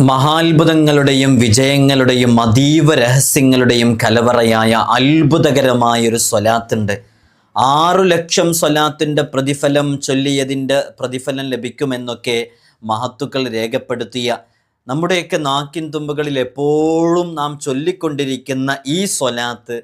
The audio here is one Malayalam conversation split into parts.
മഹാത്ഭുതങ്ങളുടെയും വിജയങ്ങളുടെയും അതീവ രഹസ്യങ്ങളുടെയും കലവറയായ അത്ഭുതകരമായൊരു സ്വലാത്തുണ്ട്. 6 ലക്ഷം സ്വലാത്തിൻ്റെ പ്രതിഫലം ചൊല്ലിയതിൻ്റെ പ്രതിഫലം ലഭിക്കുമെന്നൊക്കെ മഹത്തുക്കൾ രേഖപ്പെടുത്തിയ, നമ്മുടെയൊക്കെ നാക്കിൻ തുമ്പുകളിൽ എപ്പോഴും നാം ചൊല്ലിക്കൊണ്ടിരിക്കുന്ന ഈ സ്വലാത്ത്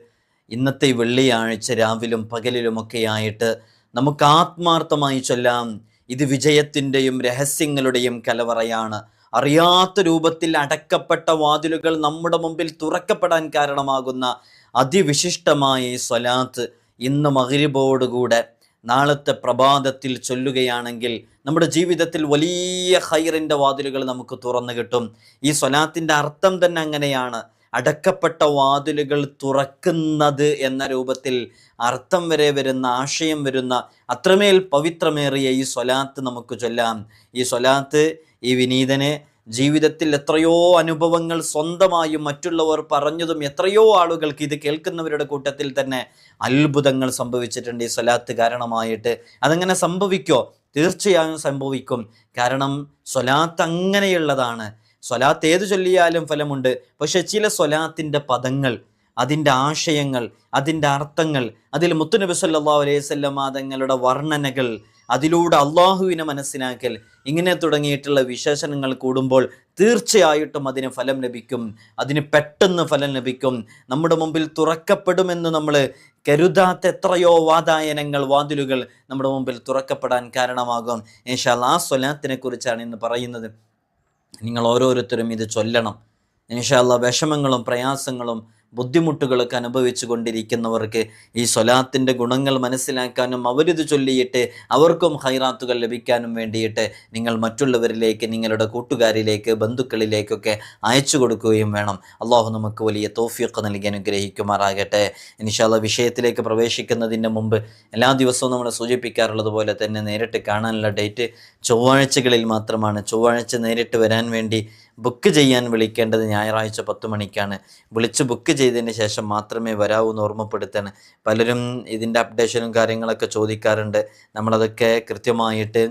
ഇന്നത്തെ വെള്ളിയാഴ്ച രാവിലും പകലിലുമൊക്കെയായിട്ട് നമുക്ക് ആത്മാർത്ഥമായി ചൊല്ലാം. ഇത് വിജയത്തിൻ്റെയും രഹസ്യങ്ങളുടെയും കലവറയാണ്. അറിയാത്ത രൂപത്തിൽ അടക്കപ്പെട്ട വാതിലുകൾ നമ്മുടെ മുമ്പിൽ തുറക്കപ്പെടാൻ കാരണമാകുന്ന അതിവിശിഷ്ടമായ ഈ സ്വലാത്ത് ഇന്ന് മഗ്രിബോടുകൂടെ നാളത്തെ പ്രഭാതത്തിൽ ചൊല്ലുകയാണെങ്കിൽ നമ്മുടെ ജീവിതത്തിൽ വലിയ ഖൈറിൻ്റെ വാതിലുകൾ നമുക്ക് തുറന്നു കിട്ടും. ഈ സ്വലാത്തിൻ്റെ അർത്ഥം തന്നെ അങ്ങനെയാണ്. അടക്കപ്പെട്ട വാതിലുകൾ തുറക്കുന്നത് എന്ന രൂപത്തിൽ അർത്ഥം വരെ വരുന്ന, ആശയം വരുന്ന അത്രമേൽ പവിത്രമേറിയ ഈ സ്വലാത്ത് നമുക്ക് ചൊല്ലാം. ഈ സ്വലാത്ത് ഈ വിനീതനെ ജീവിതത്തിൽ എത്രയോ അനുഭവങ്ങൾ സ്വന്തമായും മറ്റുള്ളവർ പറഞ്ഞതും എത്രയോ ആളുകൾക്ക് ഇത് കേൾക്കുന്നവരുടെ കൂട്ടത്തിൽ തന്നെ അത്ഭുതങ്ങൾ സംഭവിച്ചിട്ടുണ്ട് ഈ സ്വലാത്ത് കാരണമായിട്ട്. അതെങ്ങനെ സംഭവിക്കോ? തീർച്ചയായും സംഭവിക്കും. കാരണം സ്വലാത്ത് അങ്ങനെയുള്ളതാണ്. സ്വലാത്ത് ഏത് ചൊല്ലിയാലും ഫലമുണ്ട്. പക്ഷെ ചില സ്വലാത്തിൻ്റെ പദങ്ങൾ, അതിൻ്റെ ആശയങ്ങൾ, അതിൻ്റെ അർത്ഥങ്ങൾ, അതിൽ മുത്തുനബി സല്ലല്ലാഹു അലൈഹി വസല്ലം തങ്ങളുടെ വർണ്ണനകൾ, അതിലൂടെ അള്ളാഹുവിനെ മനസ്സിലാക്കൽ, ഇങ്ങനെ തുടങ്ങിയിട്ടുള്ള വിശേഷണങ്ങൾ കൂടുമ്പോൾ തീർച്ചയായിട്ടും അതിന് ഫലം ലഭിക്കും. അതിന് പെട്ടെന്ന് ഫലം ലഭിക്കും. നമ്മുടെ മുമ്പിൽ തുറക്കപ്പെടുമെന്ന് നമ്മൾ കരുതാത്ത എത്രയോ വാതായനങ്ങൾ, വാതിലുകൾ നമ്മുടെ മുമ്പിൽ തുറക്കപ്പെടാൻ കാരണമാകും. ഇൻഷാ അല്ലാഹ് ആ സ്വലാത്തിനെ കുറിച്ചാണ് ഇന്ന് പറയുന്നത്. നിങ്ങൾ ഓരോരുത്തരും ഇത് ചൊല്ലണം. ഇൻഷാ അല്ലാഹ് വിഷമങ്ങളും പ്രയാസങ്ങളും ബുദ്ധിമുട്ടുകളൊക്കെ അനുഭവിച്ചു കൊണ്ടിരിക്കുന്നവർക്ക് ഈ സ്വലാത്തിൻ്റെ ഗുണങ്ങൾ മനസ്സിലാക്കാനും അവരിത് ചൊല്ലിയിട്ട് അവർക്കും ഖൈറാത്തുകൾ ലഭിക്കാനും വേണ്ടിയിട്ട് നിങ്ങൾ മറ്റുള്ളവരിലേക്ക്, നിങ്ങളുടെ കൂട്ടുകാരിലേക്ക്, ബന്ധുക്കളിലേക്കൊക്കെ അയച്ചു കൊടുക്കുകയും വേണം. അള്ളാഹു നമുക്ക് വലിയ തൗഫീഖ് നൽകി അനുഗ്രഹിക്കുമാറാകട്ടെ. ഇൻഷാ അല്ലാഹ് വിഷയത്തിലേക്ക് പ്രവേശിക്കുന്നതിന് മുമ്പ് എല്ലാ ദിവസവും നമ്മൾ സൂചിപ്പിക്കാറുള്ളത് പോലെ തന്നെ നേരിട്ട് കാണാനുള്ള ഡേറ്റ് ചൊവ്വാഴ്ചകളിൽ മാത്രമാണ്. ചൊവ്വാഴ്ച നേരിട്ട് വരാൻ വേണ്ടി ബുക്ക് ചെയ്യാൻ വിളിക്കേണ്ടത് ഞായറാഴ്ച 10 മണിക്കാണ്. വിളിച്ച് ബുക്ക് ചെയ്തതിന് ശേഷം മാത്രമേ വരാവൂ എന്ന് ഓർമ്മപ്പെടുത്താണ്. പലരും ഇതിൻ്റെ അപ്ഡേഷനും കാര്യങ്ങളൊക്കെ ചോദിക്കാറുണ്ട്. നമ്മളതൊക്കെ കൃത്യമായിട്ട്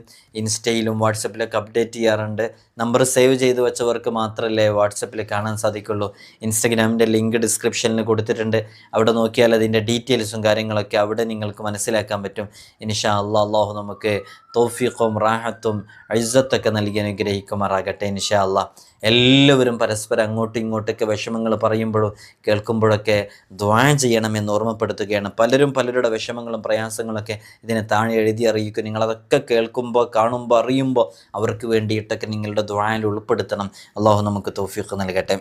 ഇൻസ്റ്റയിലും വാട്സപ്പിലൊക്കെ അപ്ഡേറ്റ് ചെയ്യാറുണ്ട്. നമ്പർ സേവ് ചെയ്ത് വെച്ചവർക്ക് മാത്രമല്ലേ വാട്സപ്പിൽ കാണാൻ സാധിക്കുള്ളൂ. ഇൻസ്റ്റഗ്രാമിൻ്റെ ലിങ്ക് ഡിസ്ക്രിപ്ഷനിൽ കൊടുത്തിട്ടുണ്ട്. അവിടെ നോക്കിയാൽ അതിൻ്റെ ഡീറ്റെയിൽസും കാര്യങ്ങളൊക്കെ അവിടെ നിങ്ങൾക്ക് മനസ്സിലാക്കാൻ പറ്റും. ഇൻഷാ അല്ലാഹ് അള്ളാഹു നമുക്ക് തൗഫീഖും റാഹത്തും ഇസ്സത്തൊക്കെ നൽകി അനുഗ്രഹിക്കുമാറാകട്ടെ. ഇൻഷാ അല്ലാഹ് എല്ലാവരും പരസ്പരം അങ്ങോട്ടും ഇങ്ങോട്ടൊക്കെ വിഷമങ്ങൾ പറയുമ്പോഴും കേൾക്കുമ്പോഴൊക്കെ ദുആ ചെയ്യണമെന്ന് ഓർമ്മപ്പെടുത്തുകയാണ്. പലരും പലരുടെ വിഷമങ്ങളും പ്രയാസങ്ങളൊക്കെ ഇതിനെ താഴെ എഴുതി അറിയിക്കും. നിങ്ങളതൊക്കെ കേൾക്കുമ്പോൾ, കാണുമ്പോൾ, അറിയുമ്പോൾ അവർക്ക് വേണ്ടിയിട്ടൊക്കെ നിങ്ങളുടെ ദുആയിൽ ഉൾപ്പെടുത്തണം. അള്ളാഹു നമുക്ക് തൗഫീഖ് നൽകട്ടെ.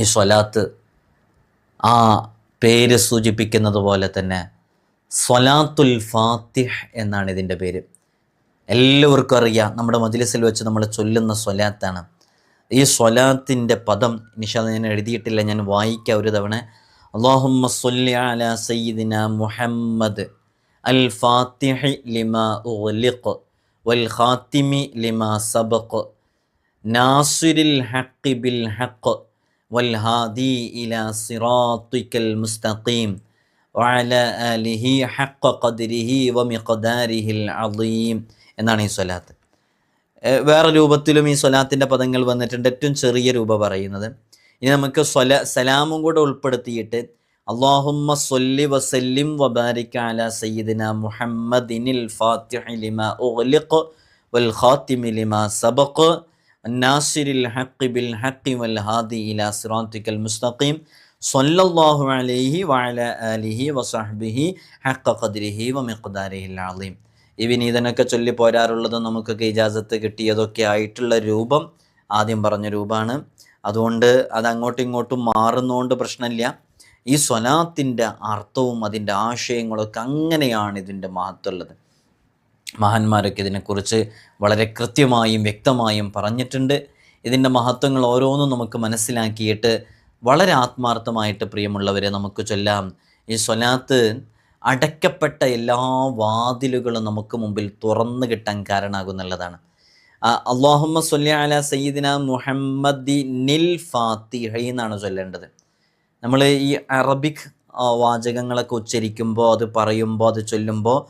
ഈ സ്വലാത്ത് ആ പേര് സൂചിപ്പിക്കുന്നത് പോലെ തന്നെ സ്വലാത്തുൽ ഫാത്തിഹ് എന്നാണ് ഇതിൻ്റെ പേര്. എല്ലാവർക്കും അറിയാം, നമ്മുടെ മജ്ലിസിൽ വെച്ച് നമ്മൾ ചൊല്ലുന്ന സ്വലാത്താണ്. ഈ സ്വലാത്തിൻ്റെ പദം ഇൻഷാ അല്ലാഹ് ഞാൻ എഴുതിയിട്ടില്ല, ഞാൻ വായിക്കാം ഒരു തവണ. അല്ലാഹുമ്മ സ്വല്ലി അലാ സയ്യിദിനാ മുഹമ്മദ് അൽ ഫാത്തിഹി ലിമാ ഉഗ്ലിഖ് വൽ ഖാതിമി ലിമാ സബഖ് നാസിരിൽ ഹഖ് ബിൽ ഹഖ് വൽ ഹാദി ഇലാ സിറാത്തിക്കൽ മുസ്തഖീം വഅലാ ആലിഹി ഹഖ് ഖദ്രിഹി വമിഖ്ദാരിഹിൽ അളീം എന്നാണ് ഈ സ്വലാത്ത്. വേറെ രൂപത്തിലും ഈ സ്വലാത്തിൻ്റെ പദങ്ങൾ വന്നിട്ടുണ്ട്. ഏറ്റവും ചെറിയ രൂപ പറയുന്നത്. ഇനി നമുക്ക് സലാമും കൂടെ ഉൾപ്പെടുത്തിയിട്ട് അല്ലാഹുമ്മ സ്വല്ലി വസല്ലിം വബാരിക് അലാ സയ്യിദിനാ മുഹമ്മദിനിൽ ഫാത്തിഹി ലിമാ ഉഗ്ലിഖ് വൽ ഖാതിമി ലിമാ സബഖ് നാസിരിൽ ഹഖ് ബിൽ ഹഖ് വൽ ഹാദി ഇലാ സിറാത്തിക്കൽ മുസ്തഖീം സ്വല്ലല്ലാഹു അലൈഹി വഅലാ ആലിഹി വസഹ്ബിഹി ഹഖ് ഖദ്രിഹി വമിഖ്ദാരിഹിൽ അളീം. ഈ വിനീതനൊക്കെ ചൊല്ലി പോരാറുള്ളത് നമുക്കൊക്കെ ഇജാസത്ത് കിട്ടിയതൊക്കെ ആയിട്ടുള്ള രൂപം ആദ്യം പറഞ്ഞ രൂപമാണ്. അതുകൊണ്ട് അത് അങ്ങോട്ടും ഇങ്ങോട്ടും മാറുന്നതുകൊണ്ട് പ്രശ്നമില്ല. ഈ സ്വലാത്തിൻ്റെ അർത്ഥവും അതിൻ്റെ ആശയങ്ങളൊക്കെ അങ്ങനെയാണ് ഇതിൻ്റെ മഹത്വമുള്ളത്. മഹാന്മാരൊക്കെ ഇതിനെക്കുറിച്ച് വളരെ കൃത്യമായും വ്യക്തമായും പറഞ്ഞിട്ടുണ്ട്. ഇതിൻ്റെ മഹത്വങ്ങൾ ഓരോന്നും നമുക്ക് മനസ്സിലാക്കിയിട്ട് വളരെ ആത്മാർത്ഥമായിട്ട് പ്രിയമുള്ളവരെ നമുക്ക് ചൊല്ലാം. ഈ സ്വലാത്ത് അടയ്ക്കപ്പെട്ട എല്ലാ വാതിലുകളും നമുക്ക് മുമ്പിൽ തുറന്നു കിട്ടാൻ കാരണമാകുന്നുള്ളതാണ്. അല്ലാഹുമ്മ സ്വല്ലി അലാ സയ്യിദിനാ മുഹമ്മദിനിൽ ഫാത്തിഹ എന്നാണ് ചൊല്ലേണ്ടത്. നമ്മൾ ഈ അറബിക് വാചകങ്ങളൊക്കെ ഉച്ചരിക്കുമ്പോൾ, അത് പറയുമ്പോൾ, അത് ചൊല്ലുമ്പോൾ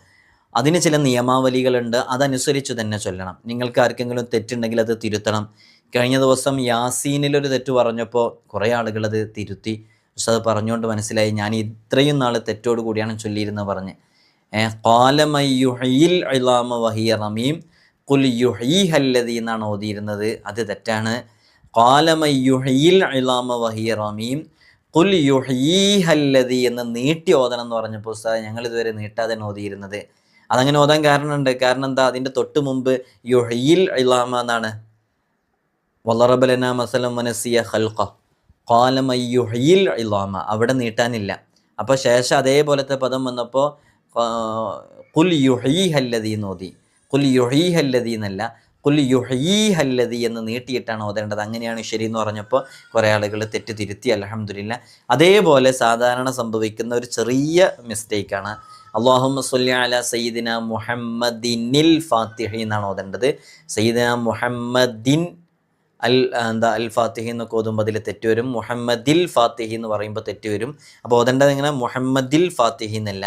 അതിന് ചില നിയമാവലികളുണ്ട്. അതനുസരിച്ച് തന്നെ ചൊല്ലണം. നിങ്ങൾക്ക് ആർക്കെങ്കിലും തെറ്റുണ്ടെങ്കിൽ അത് തിരുത്തണം. കഴിഞ്ഞ ദിവസം യാസീനിലൊരു തെറ്റ് പറഞ്ഞപ്പോൾ കുറേ ആളുകളത് തിരുത്തി. പക്ഷെ അത് പറഞ്ഞുകൊണ്ട് മനസ്സിലായി ഞാൻ ഇത്രയും നാൾ തെറ്റോട് കൂടിയാണ് ചൊല്ലിയിരുന്നത് പറഞ്ഞ്. ഖാല മൻ യുഹ്യിൽ ഇളാമ വഹിയ റമീം ഖുൽ യുഹ്യീഹല്ലദീ എന്നാണ് ഓതിയിരുന്നത്. അത് തെറ്റാണ്. ഖാല മൻ യുഹ്യിൽ ഇളാമ വഹിയ റമീം ഖുൽ യുഹ്യീഹല്ലദീ എന്ന് നീട്ടി ഓതണം എന്ന് പറഞ്ഞപ്പോൾ ഉസ്താദ് ഞങ്ങൾ ഇതുവരെ നീട്ടാതെ ഓതിയിരുന്നത്. അതങ്ങനെ ഓതാൻ കാരണമുണ്ട്. കാരണം എന്താ, അതിൻ്റെ തൊട്ട് മുമ്പ് യുഹ്യിൽ ഇളാമ എന്നാണ്. വളറബ ലനാ മസലൻ വനസിയ ഖൽഖ ഖാല മൻ യുഹ്യിൽ ഇളാമ, അവിടെ നീട്ടാനില്ല. അപ്പോൾ ശേഷം അതേപോലത്തെ പദം വന്നപ്പോൾ ഖുൽ യുഹ്യീഹല്ലദീ എന്ന് ഓതി. ഖുൽ യുഹ്യീഹല്ലദീ എന്നല്ല, ഖുൽ യുഹ്യീഹല്ലദീ എന്ന് നീട്ടിയിട്ടാണ് ഓതേണ്ടത്. അങ്ങനെയാണ് ശരി എന്ന് പറഞ്ഞപ്പോൾ കുറേ ആളുകൾ തെറ്റ് തിരുത്തി. അൽഹംദുലില്ലാ. അതേപോലെ സാധാരണ സംഭവിക്കുന്ന ഒരു ചെറിയ മിസ്റ്റേക്കാണ് അല്ലാഹുമ്മ സ്വല്ലി അലാ സയ്യിദിന മുഹമ്മദിനിൽ ഫാത്തിഹി എന്നാണ് ഓതേണ്ടത്. സയ്യിദിന മുഹമ്മദിൻ അൽ ഫാത്തിഹി എന്നൊക്കെ ഓതുമ്പോൾ അതിൽ തെറ്റ് വരും. മുഹമ്മദിൽ ഫാത്തിഹി എന്ന് പറയുമ്പോൾ തെറ്റ് വരും. അപ്പോൾ ഓതേണ്ടത് എങ്ങനെ, മുഹമ്മദിൽ ഫാത്തിഹി എന്നല്ല,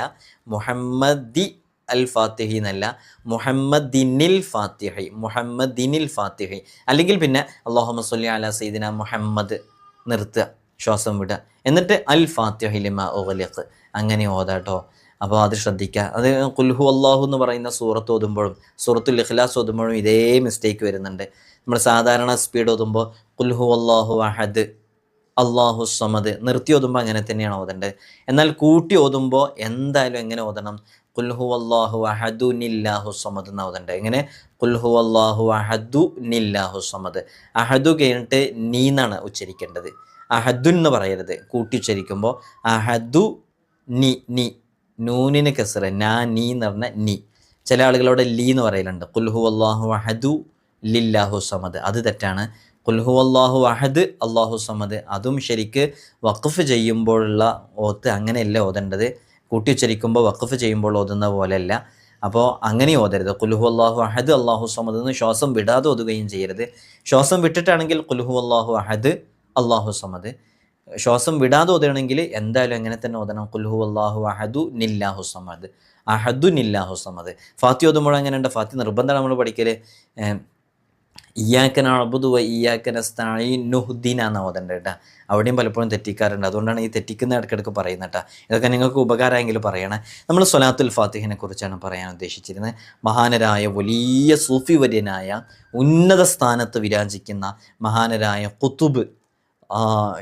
മുഹമ്മദി അൽ ഫാത്തിഹി എന്നല്ല, മുഹമ്മദിനിൽ ഫാത്തിഹി, മുഹമ്മദിനിൽ ഫാത്തിഹി. അല്ലെങ്കിൽ പിന്നെ അല്ലാഹുമ്മ സ്വല്ലി അലാ സയ്യിദിന മുഹമ്മദ് നിർത്തുക, ശ്വാസം വിടുക, എന്നിട്ട് അൽ ഫാത്തിഹി ലിമാ ഉഗ്ലിഖ് അങ്ങനെ ഓതാട്ടോ. അപ്പോൾ അത് ശ്രദ്ധിക്കുക. അത് ഖുൽ ഹു അല്ലാഹു എന്ന് പറയുന്ന സൂറത്ത് ഓതുമ്പോഴും സൂറത്തുൽ ഇഖ്ലാസ് ഓതുമ്പോഴും ഇതേ മിസ്റ്റേക്ക് വരുന്നുണ്ട്. നമ്മൾ സാധാരണ സ്പീഡ് ഓതുമ്പോൾ ഖുൽ ഹു അല്ലാഹു അഹദ് അല്ലാഹു സമദ് നിർത്തി ഓതുമ്പോൾ അങ്ങനെ തന്നെയാണ് ഓതേണ്ടത്. എന്നാൽ കൂട്ടി ഓതുമ്പോൾ എന്തായാലും എങ്ങനെ ഓതണം, ഖുൽ ഹു അല്ലാഹു അഹദു നില്ലാഹു സമദ് എന്ന് ഓതേണ്ടത്. എങ്ങനെ, ഖുൽ ഹു അല്ലാഹു അഹദു നില്ലാഹു സമദ്. അഹദു കഴിഞ്ഞിട്ട് നീ എന്നാണ് ഉച്ചരിക്കേണ്ടത്, അഹദുൻ എന്ന് പറയരുത്. കൂട്ടി ഉച്ചരിക്കുമ്പോൾ അഹദു നി നൂനിന് കസ്റ നീ എന്ന് പറഞ്ഞ നീ. ചില ആളുകളോട് ലീ എന്ന് പറയലുണ്ട്. ഖുൽ ഹു അല്ലാഹു അഹദു ലില്ലാഹു സമദ്, അത് തെറ്റാണ്. ഖുൽ ഹു അല്ലാഹു അഹദ് അല്ലാഹു സമദ് അതും ശരിക്ക് വഖഫ് ചെയ്യുമ്പോഴുള്ള ഓത്ത് അങ്ങനെയല്ല ഓതേണ്ടത്. കൂട്ടി ഉച്ചരിക്കുമ്പോൾ വഖഫ് ചെയ്യുമ്പോൾ ഓതുന്ന പോലെയല്ല. അപ്പോൾ അങ്ങനെ ഓതരുത്. ഖുൽ ഹു അല്ലാഹു അഹദ് അല്ലാഹു സമദ് എന്ന് ശ്വാസം വിടാതെ ഓതുകയും ചെയ്യരുത്. ശ്വാസം വിട്ടിട്ടാണെങ്കിൽ ഖുൽ ഹു അല്ലാഹു അഹദ് അല്ലാഹു സമദ്. ശ്വാസം വിടാതെ ഓതുകയാണെങ്കിൽ എന്തായാലും എങ്ങനെ തന്നെ ഓതണം, ഖുൽ ഹു അല്ലാഹു അഹദു നില്ലാഹു സമദ്, അഹദു നില്ലാഹു സമദ്. ഫാത്തി ഓതുമ്പോൾ അങ്ങനെയുണ്ട്. ഫാത്തി നിർബന്ധമാണ് നമ്മൾ പഠിക്കൽ. ഇയ്യാക നഅ്ബുദു വ ഇയ്യാക നസ്തഈൻ നുഹ്ദിന എന്ന് ഓതേണ്ടത് കേട്ടോ. അവിടെയും പലപ്പോഴും തെറ്റിക്കാറുണ്ട്. അതുകൊണ്ടാണ് ഈ തെറ്റിക്കുന്ന ഇടയ്ക്കിടയ്ക്ക് പറയുന്നത് കേട്ടോ. ഇതൊക്കെ നിങ്ങൾക്ക് ഉപകാരമെങ്കിലും പറയണേ. നമ്മൾ സ്വലാത്തുൽ ഫാത്തിഹിനെ കുറിച്ചാണ് പറയാൻ ഉദ്ദേശിച്ചിരുന്നത്. മഹാനരായ വലിയ സൂഫി വര്യനായ ഉന്നത സ്ഥാനത്ത് വിരാജിക്കുന്ന മഹാനരായ ഖുതുബ്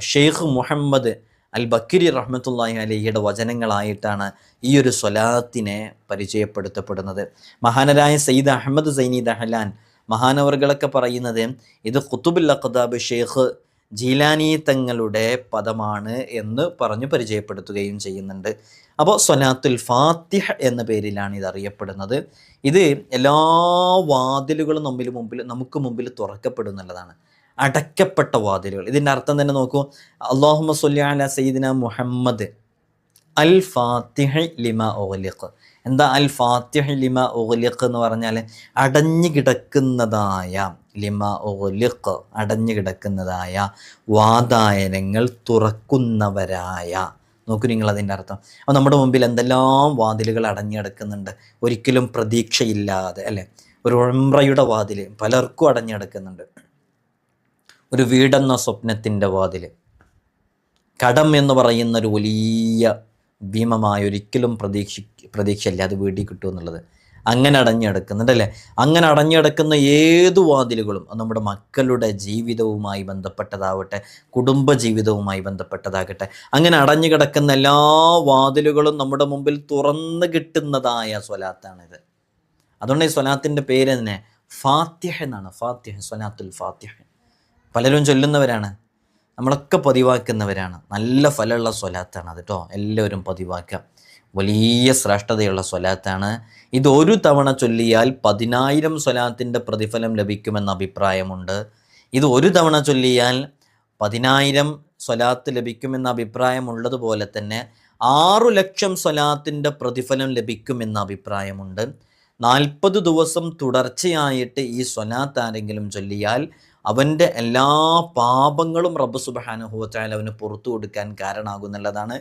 ഷെയ്ഖ് മുഹമ്മദ് അൽ ബക്കരി റഹ്മത്തുള്ളാഹി അലൈഹിയുടെ വചനങ്ങളായിട്ടാണ് ഈ ഒരു സ്വലാത്തിനെ പരിചയപ്പെടുത്തപ്പെടുന്നത്. മഹാനരായ സയ്യിദ് അഹമ്മദ് സൈനി ദഹ്ലാൻ മഹാനവറുകളൊക്കെ പറയുന്നത് ഇത് ഖുതുബുൽ അഖ്താബ് ഷെയ്ഖ് ജീലാനി തങ്ങളുടെ പദമാണ് എന്ന് പറഞ്ഞു പരിചയപ്പെടുത്തുകയും ചെയ്യുന്നുണ്ട്. അപ്പോൾ സ്വലാത്തുൽ ഫാത്തിഹ എന്ന പേരിലാണ് ഇത് അറിയപ്പെടുന്നത്. ഇത് എല്ലാ വാതിലുകളും നമുക്ക് മുമ്പിൽ തുറക്കപ്പെടുന്നുള്ളതാണ്. അടയ്ക്കപ്പെട്ട വാതിലുകൾ. ഇതിൻ്റെ അർത്ഥം തന്നെ നോക്കൂ. അല്ലാഹുമ്മ സ്വല്ലി അലാ സയ്യിദിന മുഹമ്മദ് അൽ ഫാത്തിഹി ലിമാ ഉഗ്ലിഖ്. എന്താ അൽ ഫാത്തിഹി ലിമാ ഉഗ്ലിഖ് എന്ന് പറഞ്ഞാൽ അടഞ്ഞു കിടക്കുന്നതായ, ലിമാ ഉഗ്ലിഖ് അടഞ്ഞു കിടക്കുന്നതായ വാതായനങ്ങൾ തുറക്കുന്നവരായ. നോക്കൂ നിങ്ങൾ അതിൻ്റെ അർത്ഥം. അപ്പോൾ നമ്മുടെ മുമ്പിൽ എന്തെല്ലാം വാതിലുകൾ അടഞ്ഞു കിടക്കുന്നുണ്ട്, ഒരിക്കലും പ്രതീക്ഷയില്ലാതെ അല്ലേ. ഒരു ഉംറയുടെ വാതിൽ പലർക്കും അടഞ്ഞു കിടക്കുന്നുണ്ട്. ഒരു വീടെന്ന സ്വപ്നത്തിൻ്റെ വാതിൽ, കടം എന്ന് പറയുന്നൊരു വലിയ ഭീമമായ ഒരിക്കലും പ്രതീക്ഷയില്ല അത് വീട്ടിൽ കിട്ടുമെന്നുള്ളത്. അങ്ങനെ അടഞ്ഞിടക്കുന്നുണ്ടല്ലേ. അങ്ങനെ അടഞ്ഞിടക്കുന്ന ഏതു വാതിലുകളും നമ്മുടെ മക്കളുടെ ജീവിതവുമായി ബന്ധപ്പെട്ടതാവട്ടെ, കുടുംബ ജീവിതവുമായി ബന്ധപ്പെട്ടതാകട്ടെ, അങ്ങനെ അടഞ്ഞു കിടക്കുന്ന എല്ലാ വാതിലുകളും നമ്മുടെ മുമ്പിൽ തുറന്നു കിട്ടുന്നതായ സ്വലാത്താണിത്. അതുകൊണ്ട് ഈ സ്വലാത്തിൻ്റെ പേര് തന്നെ ഫാത്തിഹ എന്നാണ്. ഫാത്തിഹ, സ്വലാത്തുൽ ഫാത്തിഹ. പലരും ചൊല്ലുന്നവരാണ്, നമ്മളൊക്കെ പതിവാക്കുന്നവരാണ്. നല്ല ഫലമുള്ള സ്വലാത്താണ് അത് കേട്ടോ. എല്ലാവരും പതിവാക്കുക. വലിയ ശ്രേഷ്ഠതയുള്ള സ്വലാത്താണ് ഇത്. ഒരു തവണ ചൊല്ലിയാൽ 10,000 സ്വലാത്തിൻ്റെ പ്രതിഫലം ലഭിക്കുമെന്ന അഭിപ്രായമുണ്ട്. ഇത് ഒരു തവണ ചൊല്ലിയാൽ 10,000 സ്വലാത്ത് ലഭിക്കുമെന്ന അഭിപ്രായമുള്ളതുപോലെ തന്നെ 6 ലക്ഷം സ്വലാത്തിൻ്റെ പ്രതിഫലം ലഭിക്കുമെന്ന അഭിപ്രായമുണ്ട്. 40 ദിവസം തുടർച്ചയായിട്ട് ഈ സ്വലാത്ത് ആരെങ്കിലും ചൊല്ലിയാൽ അവൻ്റെ എല്ലാ പാപങ്ങളും റബ്ബ് സുബ്ഹാനഹു വ തആല അവന് പുറത്തു കൊടുക്കാൻ കാരണമാകുന്നുള്ളതാണ്.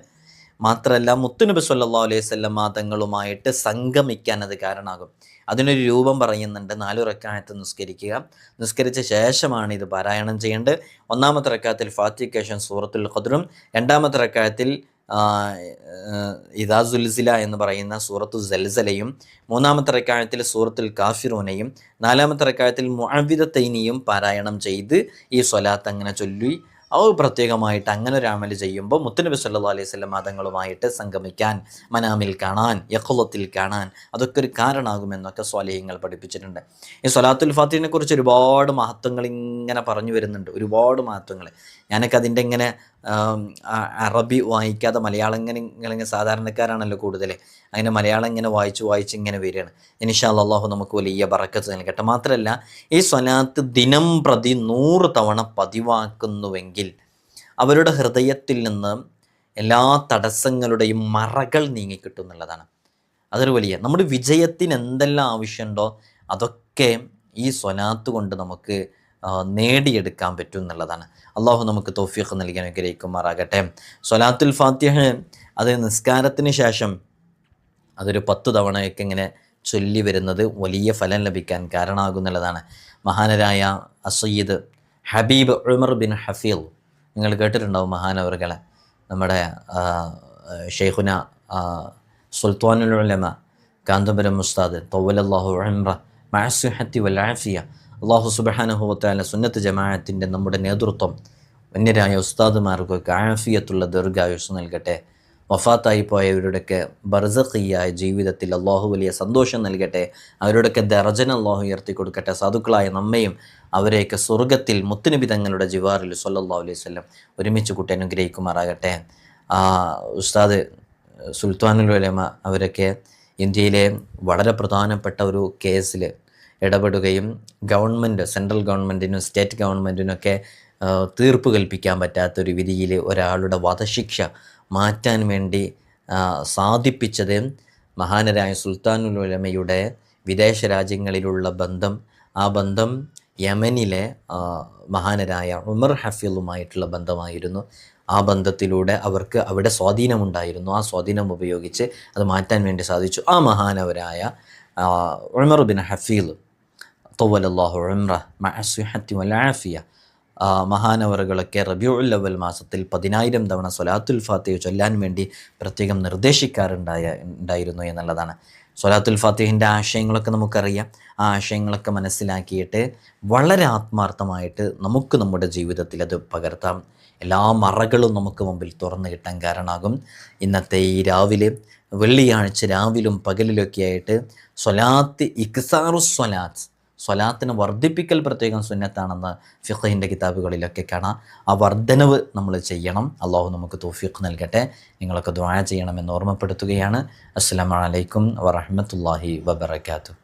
മാത്രമല്ല മുത്തുനബി സല്ലല്ലാഹു അലൈഹി വസല്ലമ തങ്ങളുമായിട്ട് സംഗമിക്കാൻ അത് കാരണമാകും. അതിനൊരു രൂപം പറയുന്നുണ്ട്. 4 റക്അത്ത് നിസ്കരിക്കുക. നിസ്കരിച്ച ശേഷമാണ് ഇത് പാരായണം ചെയ്യേണ്ടത്. ഒന്നാമത്തെ റക്അത്തിൽ ഫാത്തിഹയ്ക്ക് ശേഷം സൂറത്തുൽ ഖദ്റും, രണ്ടാമത്തെ റക്അത്തിൽ ഇദാ സുൽസില എന്ന് പറയുന്ന സൂറത്തു സൽസലയും, മൂന്നാമത്തെ റക്അത്തിൽ സൂറത്തുൽ കാഫിറൂനയും, നാലാമത്തെ റക്അത്തിൽ മുഅവ്വിദത്തൈനിയും പാരായണം ചെയ്ത് ഈ സ്വലാത്ത് അങ്ങനെ ചൊല്ലി പ്രത്യേകമായിട്ട് അങ്ങനെ ഒരു അമൽ ചെയ്യുമ്പോൾ മുത്തുനബി സല്ലല്ലാഹു അലൈഹി വസല്ലം തങ്ങളുമായിട്ട് സംഗമിക്കാൻ, മനാമിൽ കാണാൻ, യഖ്ളത്തിൽ കാണാൻ അതൊക്കെ ഒരു കാരണമാകുമെന്നൊക്കെ സ്വാലിഹ്യങ്ങൾ പഠിപ്പിച്ചിട്ടുണ്ട്. ഈ സ്വലാത്തുൽ ഫാത്തിഹിനെ കുറിച്ച് ഒരുപാട് മഹത്വങ്ങൾ ഇങ്ങനെ പറഞ്ഞു വരുന്നുണ്ട്, ഒരുപാട് മഹത്വങ്ങൾ. ഞാനൊക്കെ അതിൻ്റെ ഇങ്ങനെ അറബി വായിക്കാതെ മലയാളം ഇങ്ങനെ സാധാരണക്കാരാണല്ലോ കൂടുതൽ, അങ്ങനെ മലയാളം ഇങ്ങനെ വായിച്ച് ഇങ്ങനെ വരികയാണ്. ഇൻഷാ അല്ലാഹു നമുക്ക് വലിയ ബറക്കത്ത് നൽകട്ടെ. മാത്രമല്ല ഈ സ്വലാത്ത് ദിനം പ്രതി 100 തവണ പതിവാക്കുന്നുവെങ്കിൽ അവരുടെ ഹൃദയത്തിൽ നിന്ന് എല്ലാ തടസ്സങ്ങളുടെയും മറകൾ നീങ്ങിക്കിട്ടും എന്നുള്ളതാണ്. അതൊരു വലിയ, നമ്മുടെ വിജയത്തിന് എന്തെല്ലാം ആവശ്യമുണ്ടോ അതൊക്കെ ഈ സ്വലാത്ത് കൊണ്ട് നമുക്ക് നേടിയെടുക്കാൻ പറ്റും എന്നുള്ളതാണ്. അള്ളാഹു നമുക്ക് തൗഫീഖ് നൽകാൻ അനുഗ്രഹിക്കുമാറാകട്ടെ. സ്വലാത്തുൽ ഫാത്തിഹ അത് നിസ്കാരത്തിന് ശേഷം അതൊരു 10 തവണയൊക്കെ ഇങ്ങനെ ചൊല്ലി വരുന്നത് വലിയ ഫലം ലഭിക്കാൻ കാരണമാകുന്നുള്ളതാണ്. മഹാനരായ അസയ്യിദ് ഹബീബ് ഉമർ ബിൻ ഹഫീൽ, നിങ്ങൾ കേട്ടിട്ടുണ്ടാവും മഹാനവറുകളെ, നമ്മുടെ ഷെയ്ഖുന സുൽത്താനുൽ ഉലമ കാന്തപുരം ഉസ്താദ് തവ്വലല്ലാഹു ഉംറ മഅസ്സിഹത്തി വൽ ആഫിയ. അല്ലാഹു സുബ്ഹാനഹു വ തആല സുന്നത്ത് ജമാഅത്തിൻ്റെ നമ്മുടെ നേതൃത്വം വന്യരായ ഉസ്താദുമാർക്കൊക്കെ ആഫിയത്തുള്ള ദീർഘായുസ്സ് നൽകട്ടെ. വഫാത്തായി പോയവരുടെയൊക്കെ ബർസഖിയായ ജീവിതത്തിൽ അള്ളാഹു വലിയ സന്തോഷം നൽകട്ടെ. അവരുടെയൊക്കെ ദർജന അള്ളാഹു ഉയർത്തി കൊടുക്കട്ടെ. സാധുക്കളായ നമ്മയും അവരെയൊക്കെ സ്വർഗത്തിൽ മുത്തുനബി തങ്ങളുടെ ജിവാറിൽ സ്വല്ലല്ലാഹു അലൈഹി വസല്ലം ഒരുമിച്ച് കൂട്ടി അനുഗ്രഹിക്കുമാറാകട്ടെ. ഉസ്താദ് സുൽത്താനുൽ ഉലമ അവരൊക്കെ ഇന്ത്യയിലെ വളരെ പ്രധാനപ്പെട്ട ഒരു കേസിൽ ഇടപെടുകയും ഗവൺമെൻറ്, സെൻട്രൽ ഗവൺമെൻറ്റിനും സ്റ്റേറ്റ് ഗവൺമെൻറ്റിനൊക്കെ തീർപ്പ് കൽപ്പിക്കാൻ പറ്റാത്തൊരു വിധിയിൽ ഒരാളുടെ വധശിക്ഷ മാറ്റാൻ വേണ്ടി സാധിപ്പിച്ചത് മഹാനരായ സുൽത്താനുൽ ഉലമയുടെ വിദേശ രാജ്യങ്ങളിലുള്ള ബന്ധം, ആ ബന്ധം യമനിലെ മഹാനരായ ഉമർ ഹഫീലുമായിട്ടുള്ള ബന്ധമായിരുന്നു. ആ ബന്ധത്തിലൂടെ അവർക്ക് അവിടെ സ്വാധീനമുണ്ടായിരുന്നു. ആ സ്വാധീനം ഉപയോഗിച്ച് അത് മാറ്റാൻ വേണ്ടി സാധിച്ചു. ആ മഹാനവരായ ഉമർ ബിൻ ഹഫീൽ തവ്വലല്ലാഹു ഉംറ മഅസ്സിഹത്തി വൽ ആഫിയ മഹാനവറുകളൊക്കെ റബീഉൽ അവ്വൽ മാസത്തിൽ 10,000 തവണ സ്വലാത്തുൽ ഫാത്തിഹ ചൊല്ലാൻ വേണ്ടി പ്രത്യേകം നിർദ്ദേശിക്കാറുണ്ടായിരുന്നു എന്നുള്ളതാണ്. സ്വലാത്തുൽ ഫാത്തിഹിൻ്റെ ആശയങ്ങളൊക്കെ നമുക്കറിയാം. ആ ആശയങ്ങളൊക്കെ മനസ്സിലാക്കിയിട്ട് വളരെ ആത്മാർത്ഥമായിട്ട് നമുക്ക് നമ്മുടെ ജീവിതത്തിൽ അത് പകർത്താം. എല്ലാ മറകളും നമുക്ക് മുമ്പിൽ തുറന്നു കിട്ടാൻ കാരണമാകും. ഇന്നത്തെ ഈ രാവിലെ, വെള്ളിയാഴ്ച രാവിലും പകലിലൊക്കെ ആയിട്ട് സ്വലാത്ത് ഇക്സാറുസ് സ്വലാത്ത്, സ്വലാത്തിനെ വർദ്ധിപ്പിക്കൽ പ്രത്യേകം സുന്നത്താണെന്ന് ഫിഖഹിൻ്റെ കിതാബുകളിലൊക്കെ കാണാം. ആ വർധനവ് നമ്മൾ ചെയ്യണം. അള്ളാഹു നമുക്ക് തൗഫീഖ് നൽകട്ടെ. നിങ്ങളൊക്കെ ദുആ ചെയ്യണമെന്ന് ഓർമ്മപ്പെടുത്തുകയാണ്. അസ്സലാമു അലൈക്കും വറഹ്മത്തുള്ളാഹി വബറകാതുഹു.